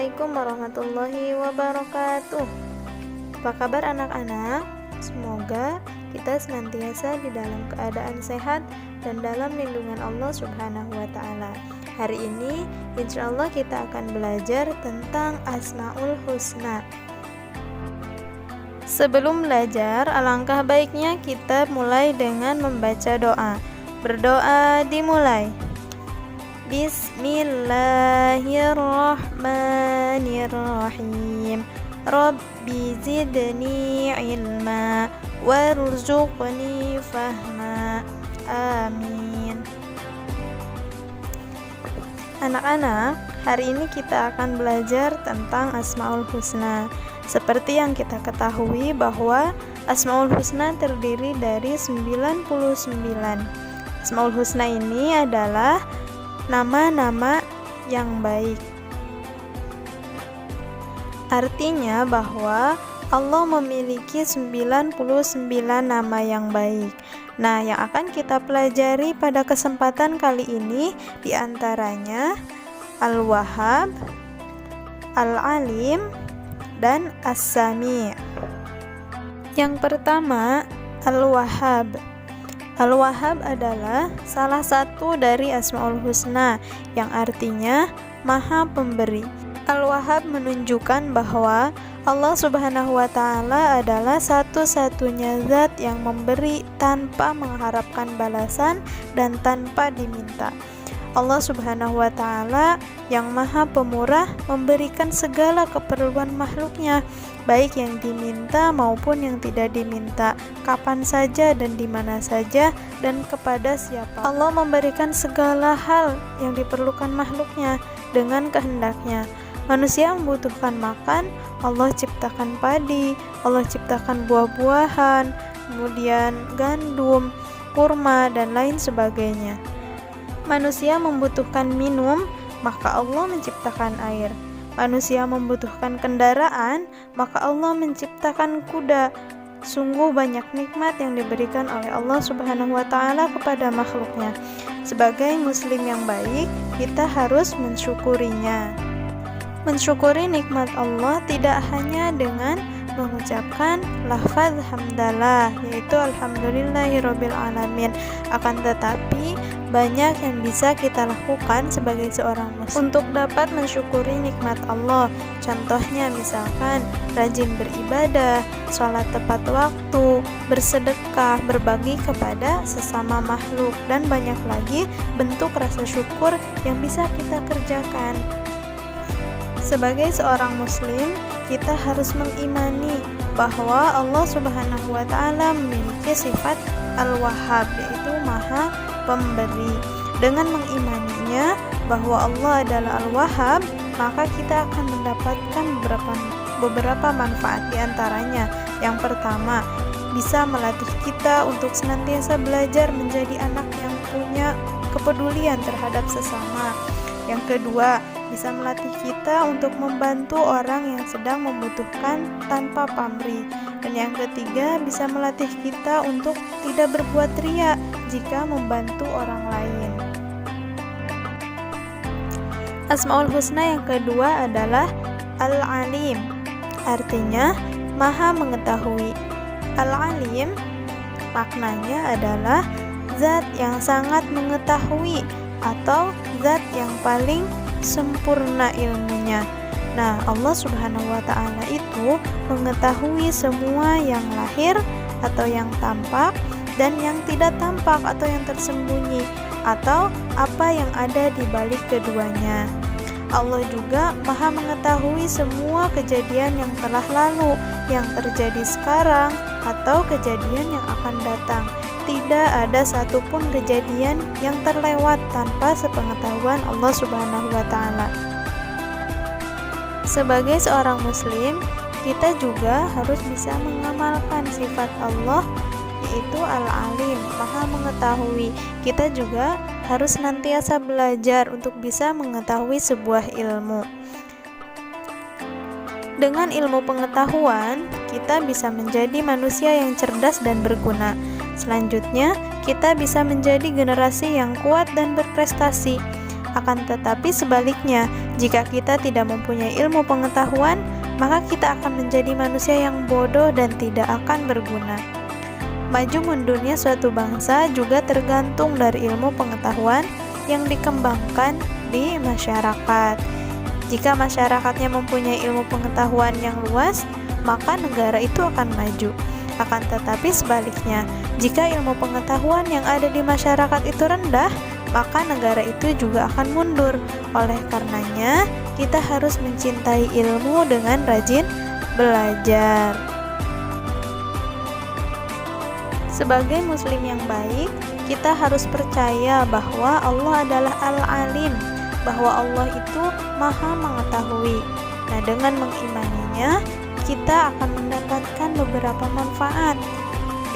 Assalamualaikum warahmatullahi wabarakatuh. Apa kabar anak-anak? Semoga kita senantiasa di dalam keadaan sehat dan dalam lindungan Allah Subhanahu wa Ta'ala. Hari ini insya Allah kita akan belajar tentang Asmaul Husna. Sebelum belajar, alangkah baiknya kita mulai dengan membaca doa. Berdoa dimulai. Bismillahirrahmanirrahim. Rabbi zidni ilma warzuqni fahma. Amin. Anak-anak, hari ini kita akan belajar tentang Asmaul Husna. Seperti yang kita ketahui bahwa Asmaul Husna terdiri dari 99. Asmaul Husna ini adalah nama-nama yang baik. Artinya bahwa Allah memiliki 99 nama yang baik. Nah, yang akan kita pelajari pada kesempatan kali ini diantaranya Al-Wahhab, Al-Alim, dan As-Sami'. Yang pertama, Al-Wahhab. Al-Wahhab adalah salah satu dari Asmaul Husna yang artinya Maha Pemberi. Al-Wahhab menunjukkan bahwa Allah Subhanahu wa Ta'ala adalah satu-satunya zat yang memberi tanpa mengharapkan balasan dan tanpa diminta. Allah Subhanahu wa Ta'ala yang Maha Pemurah memberikan segala keperluan makhluknya, baik yang diminta maupun yang tidak diminta, kapan saja dan di mana saja dan kepada siapa. Allah memberikan segala hal yang diperlukan makhluknya dengan kehendaknya. Manusia membutuhkan makan, Allah ciptakan padi, Allah ciptakan buah-buahan, kemudian gandum, kurma, dan lain sebagainya. Manusia membutuhkan minum, maka Allah menciptakan air. Manusia membutuhkan kendaraan, maka Allah menciptakan kuda. Sungguh banyak nikmat yang diberikan oleh Allah Subhanahu wa Ta'ala kepada makhluknya. Sebagai muslim yang baik, kita harus mensyukurinya. Mensyukuri nikmat Allah tidak hanya dengan mengucapkan lafaz hamdalah, yaitu alhamdulillahirabbil alamin, akan tetapi banyak yang bisa kita lakukan sebagai seorang muslim untuk dapat mensyukuri nikmat Allah. Contohnya misalkan rajin beribadah, sholat tepat waktu, bersedekah, berbagi kepada sesama makhluk, dan banyak lagi bentuk rasa syukur yang bisa kita kerjakan. Sebagai seorang muslim, kita harus mengimani bahwa Allah Subhanahu wa Ta'ala memiliki sifat Al-Wahhab, yaitu Maha Pemberi. Dengan mengimaninya bahwa Allah adalah Al-Wahhab, maka kita akan mendapatkan beberapa manfaat. Di antaranya, yang pertama, bisa melatih kita untuk senantiasa belajar menjadi anak yang punya kepedulian terhadap sesama. Yang kedua, bisa melatih kita untuk membantu orang yang sedang membutuhkan tanpa pamrih. Dan yang ketiga, bisa melatih kita untuk tidak berbuat riya jika membantu orang lain. Asmaul Husna yang kedua adalah Al-Alim, artinya Maha Mengetahui. Al-Alim maknanya adalah zat yang sangat mengetahui atau zat yang paling sempurna ilmunya. Nah, Allah Subhanahu wa Ta'ala itu mengetahui semua yang lahir atau yang tampak dan yang tidak tampak atau yang tersembunyi, atau apa yang ada di balik keduanya. Allah juga Maha mengetahui semua kejadian yang telah lalu, yang terjadi sekarang, atau kejadian yang akan datang. Tidak ada satupun kejadian yang terlewat tanpa sepengetahuan Allah Subhanahu wa Ta'ala. Sebagai seorang muslim, kita juga harus bisa mengamalkan sifat Allah, yaitu Al-Alim, Maha Mengetahui. Kita juga harus senantiasa belajar untuk bisa mengetahui sebuah ilmu. Dengan ilmu pengetahuan, kita bisa menjadi manusia yang cerdas dan berguna. Selanjutnya, kita bisa menjadi generasi yang kuat dan berprestasi. Akan tetapi sebaliknya, jika kita tidak mempunyai ilmu pengetahuan, maka kita akan menjadi manusia yang bodoh dan tidak akan berguna. Maju mundurnya suatu bangsa juga tergantung dari ilmu pengetahuan yang dikembangkan di masyarakat. Jika masyarakatnya mempunyai ilmu pengetahuan yang luas, maka negara itu akan maju. Akan tetapi sebaliknya, jika ilmu pengetahuan yang ada di masyarakat itu rendah, maka negara itu juga akan mundur. Oleh karenanya, kita harus mencintai ilmu dengan rajin belajar. Sebagai muslim yang baik, kita harus percaya bahwa Allah adalah Al-Alim, bahwa Allah itu Maha Mengetahui. Nah, dengan mengimaninya, kita akan mendapatkan beberapa manfaat.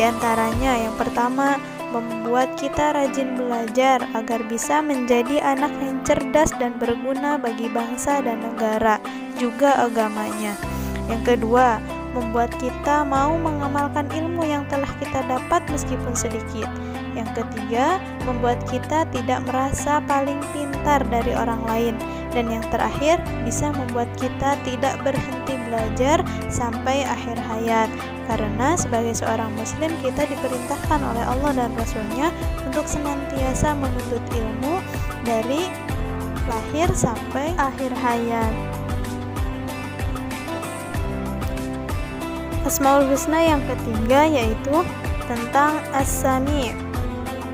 Di antaranya, yang pertama, membuat kita rajin belajar agar bisa menjadi anak yang cerdas dan berguna bagi bangsa dan negara, juga agamanya. Yang kedua, membuat kita mau mengamalkan ilmu yang telah kita dapat meskipun sedikit. Yang ketiga, membuat kita tidak merasa paling pintar dari orang lain. Dan yang terakhir, bisa membuat kita tidak berhenti belajar sampai akhir hayat. Karena sebagai seorang muslim, kita diperintahkan oleh Allah dan Rasul-Nya untuk senantiasa menuntut ilmu dari lahir sampai akhir hayat. Asmaul Husna yang ketiga yaitu tentang As-Sami'.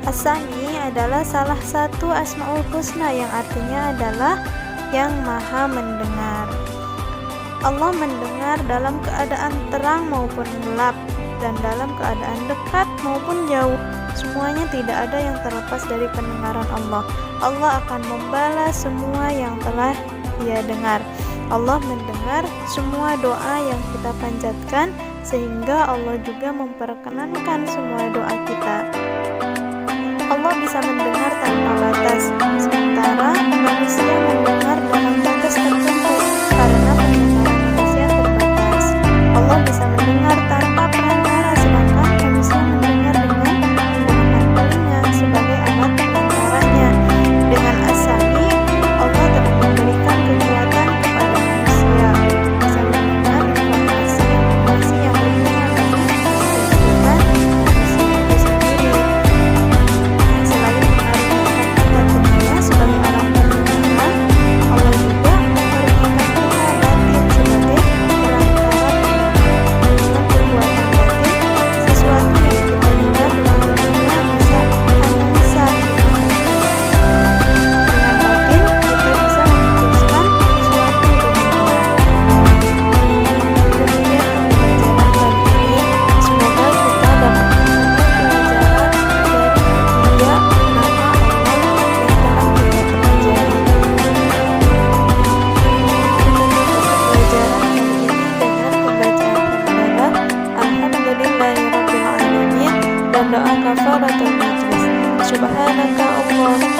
As-Sami' adalah salah satu Asmaul Husna yang artinya adalah yang Maha Mendengar. Allah mendengar dalam keadaan terang maupun gelap, dan dalam keadaan dekat maupun jauh. Semuanya tidak ada yang terlepas dari pendengaran Allah. Allah akan membalas semua yang telah Dia dengar. Allah mendengar semua doa yang kita panjatkan, sehingga Allah juga memperkenankan semua doa kita. Allah bisa mendengar tanpa batas, sementara manusia mendengar dalam batas tertentu karena pendengaran manusia terbatas. Allah bisa mendengar tanpa perantara, sedangkan manusia mendengar dengan menggunakan telinga sebagai alat perantaranya. Dengan As-Sami', Allah telah memberikan kekuatan kepada manusia bisa mendengar informasi yang berhubungan dengan kehidupan manusia itu sendiri. Selain mengaruniakan kita dunia sebagai alat pendengaran, Allah juga mengaruniakan kita batin sebagai perantara pendengar. Dengan perbuatan batin, sesuatu yang kita dengar dalam dunia bisa analisa. Dengan batin, kita bisa memutuskan suatu dunia. Demikian pembelajaran kali ini. Semoga kita dapat mengambil pelajaran dari ketiga nama Allah yang telah kita pelajari. Kita tutup pelajaran kali ini dengan pembacaan hamdalah Alhamdulillahirabbil alamin dan doa kafaratul majlis. Subhanaka Allahumma